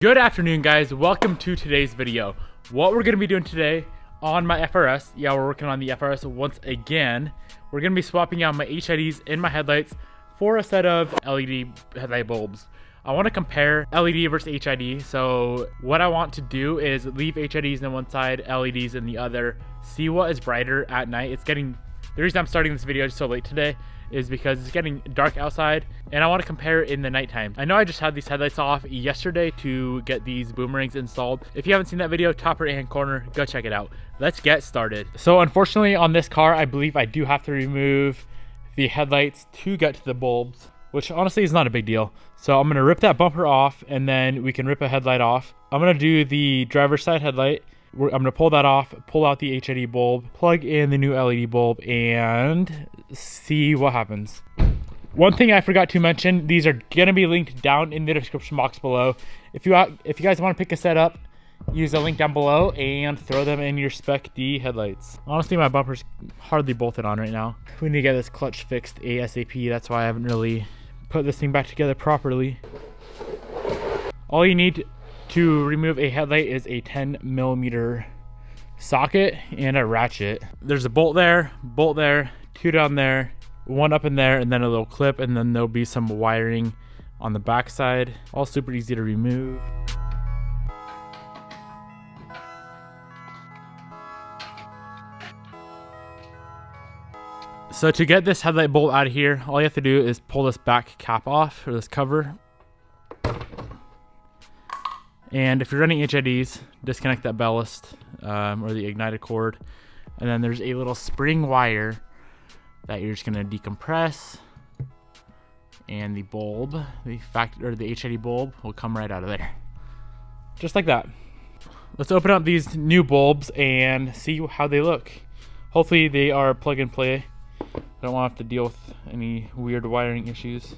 Good afternoon, guys. Welcome to today's video. What we're going to be doing today on my FRS, we're working on the FRS once again. We're going to be swapping out my HIDs in my headlights for a set of LED headlight bulbs. I want to compare LED versus HID. So what I want to do is leave HIDs on one side, LEDs in the other, see what is brighter at night. The reason I'm starting this video so late today is because it's getting dark outside and I want to compare it in the nighttime. I know I just had these headlights off yesterday to get these boomerangs installed. If you haven't seen that video, top right hand corner, go check it out. Let's get started. So unfortunately on this car, I believe I do have to remove the headlights to get to the bulbs, which honestly is not a big deal. So I'm gonna rip that bumper off and then we can rip a headlight off. I'm gonna do the driver's side headlight. I'm gonna pull that off, pull out the HID bulb, plug in the new LED bulb, and see what happens. One thing I forgot to mention, these are gonna be linked down in the description box below. If you guys want to pick a set up, use the link down below and throw them in your Spec D headlights. Honestly, my bumper's hardly bolted on right now. We need to get this clutch fixed ASAP. That's why I haven't really put this thing back together properly. All you need to remove a headlight is a 10mm socket and a ratchet. There's a bolt there, two down there, one up in there, and then a little clip, and then there'll be some wiring on the back side. All super easy to remove. So to get this headlight bolt out of here, all you have to do is pull this back cap off, or this cover. And if you're running HIDs, disconnect that ballast or the ignited cord. And then there's a little spring wire that you're just gonna decompress. And the bulb, the HID bulb will come right out of there. Just like that. Let's open up these new bulbs and see how they look. Hopefully they are plug and play. I don't want to have to deal with any weird wiring issues.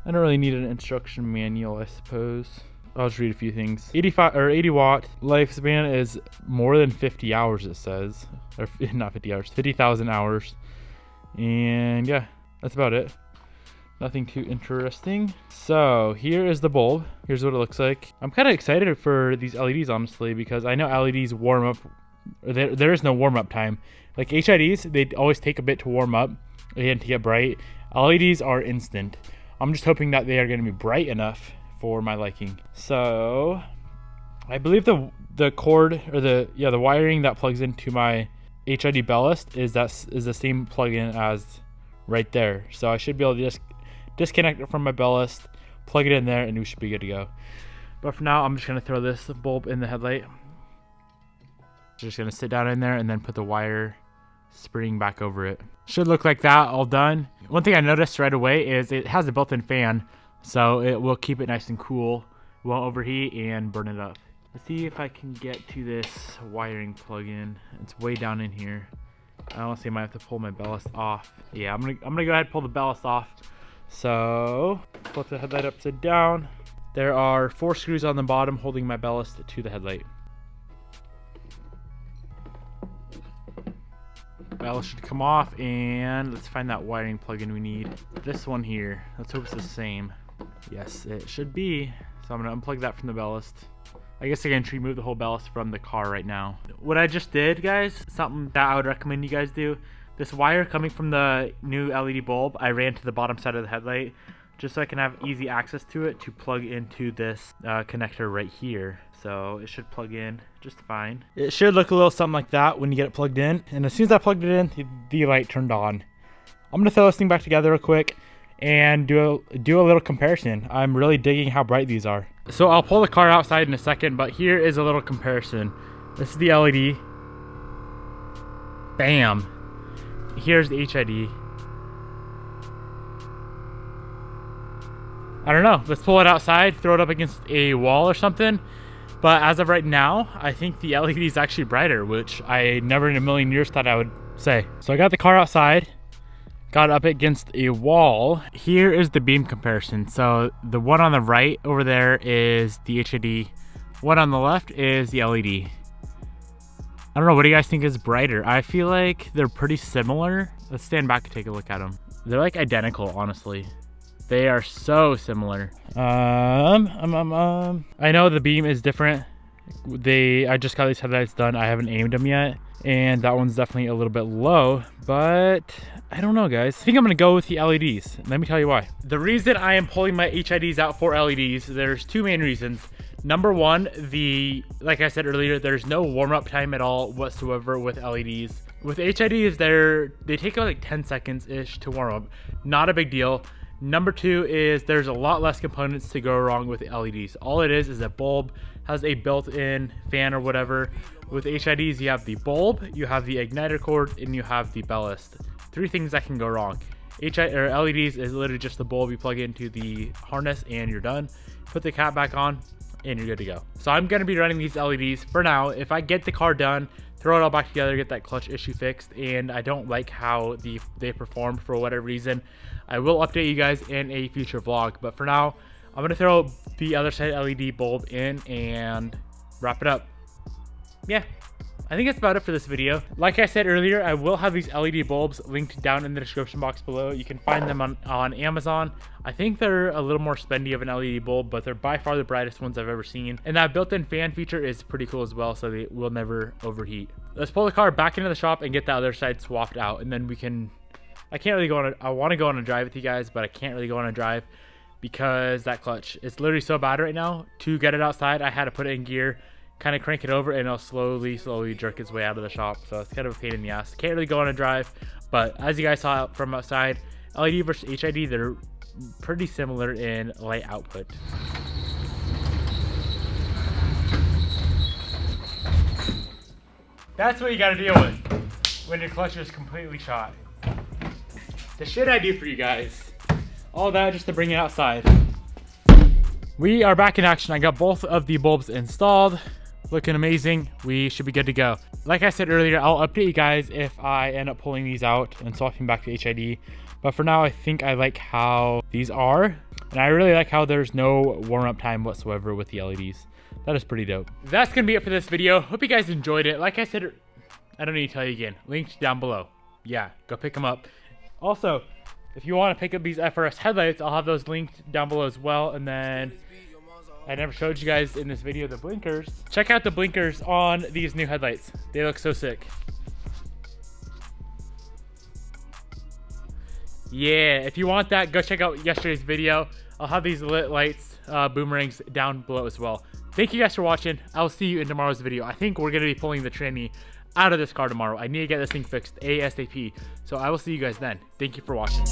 I don't really need an instruction manual, I suppose. I'll just read a few things. 80 watt lifespan is more than 50 hours, it says. Or not 50 hours, 50,000 hours. And yeah, that's about it. Nothing too interesting. So here is the bulb. Here's what it looks like. I'm kind of excited for these LEDs, honestly, because I know LEDs warm up. There is no warm up time. Like HIDs, they always take a bit to warm up and to get bright. LEDs are instant. I'm just hoping that they are going to be bright enough for my liking. So I believe the cord or the wiring that plugs into my HID ballast is the same plug-in as right there. So I should be able to just disconnect it from my ballast, plug it in there, and we should be good to go. But for now, I'm just gonna throw this bulb in the headlight. Just gonna sit down in there and then put the wire spring back over it. Should look like that, all done. One thing I noticed right away is it has a built-in fan, so it will keep it nice and cool, won't overheat and burn it up. Let's see if I can get to this wiring plug-in. It's way down in here. I honestly might have to pull my ballast off. Yeah, I'm gonna go ahead and pull the ballast off. So flip the headlight upside down. There are 4 screws on the bottom holding my ballast to the headlight. Ballast should come off, and let's find that wiring plug-in we need. This one here. Let's hope it's the same. Yes, it should be. So I'm gonna unplug that from the ballast. I guess I can remove the whole ballast from the car right now. What I just did, guys, something that I would recommend you guys do. This wire coming from the new LED bulb, I ran to the bottom side of the headlight just so I can have easy access to it to plug into this connector right here. So it should plug in just fine. It should look a little something like that when you get it plugged in. And as soon as I plugged it in, the light turned on. I'm gonna throw this thing back together real quick and do a little comparison. I'm really digging how bright these are. So I'll pull the car outside in a second, but here is a little comparison. This is the LED. Bam. Here's the HID. I don't know. Let's pull it outside, throw it up against a wall or something. But as of right now, I think the LED is actually brighter, which I never in a million years thought I would say. So I got the car outside, got it up against a wall. Here is the beam comparison. So the one on the right over there is the HID. One on the left is the LED. I don't know, what do you guys think is brighter? I feel like they're pretty similar. Let's stand back and take a look at them. They're like identical, honestly. They are so similar. I know the beam is different. I just got these headlights done. I haven't aimed them yet, and that one's definitely a little bit low, but I don't know, guys. I think I'm gonna go with the LEDs. Let me tell you why. The reason I am pulling my HIDs out for LEDs, there's two main reasons. Number one, like I said earlier, there's no warm-up time at all whatsoever with LEDs. With HIDs, they take about like 10 seconds-ish to warm up. Not a big deal. Number two is there's a lot less components to go wrong with LEDs. All it is a bulb, has a built-in fan or whatever. With HIDs, you have the bulb, you have the igniter cord, and you have the ballast. Three things that can go wrong. LEDs is literally just the bulb you plug into the harness and you're done. Put the cap back on and you're good to go. So I'm gonna be running these LEDs for now. If I get the car done, throw it all back together, get that clutch issue fixed, and I don't like how they performed for whatever reason, I will update you guys in a future vlog. But for now, I'm gonna throw the other side LED bulb in and wrap it up. Yeah, I think that's about it for this video. Like I said earlier, I will have these LED bulbs linked down in the description box below. You can find them on Amazon. I think they're a little more spendy of an LED bulb, but they're by far the brightest ones I've ever seen. And that built-in fan feature is pretty cool as well, so they will never overheat. Let's pull the car back into the shop and get the other side swapped out, and then we can... I want to go on a drive with you guys, but I can't really go on a drive because that clutch is literally so bad right now. To get it outside, I had to put it in gear, kind of crank it over, and it'll slowly jerk its way out of the shop. So it's kind of a pain in the ass. Can't really go on a drive, but as you guys saw from outside, LED versus HID, they're pretty similar in light output. That's what you gotta deal with when your clutch is completely shot. The shit I do for you guys. All that just to bring it outside. We are back in action. I got both of the bulbs installed. Looking amazing. We should be good to go. Like I said earlier, I'll update you guys if I end up pulling these out and swapping back to HID. But for now, I think I like how these are. And I really like how there's no warm-up time whatsoever with the LEDs. That is pretty dope. That's going to be it for this video. Hope you guys enjoyed it. Like I said, I don't need to tell you again. Linked down below. Yeah, go pick them up. Also, if you want to pick up these FRS headlights, I'll have those linked down below as well. And then I never showed you guys in this video the blinkers. Check out the blinkers on these new headlights. They look so sick. Yeah, if you want that, go check out yesterday's video. I'll have these lit lights, boomerangs down below as well. Thank you guys for watching. I'll see you in tomorrow's video. I think we're going to be pulling the tranny out of this car tomorrow. I need to get this thing fixed ASAP. So I will see you guys then. Thank you for watching.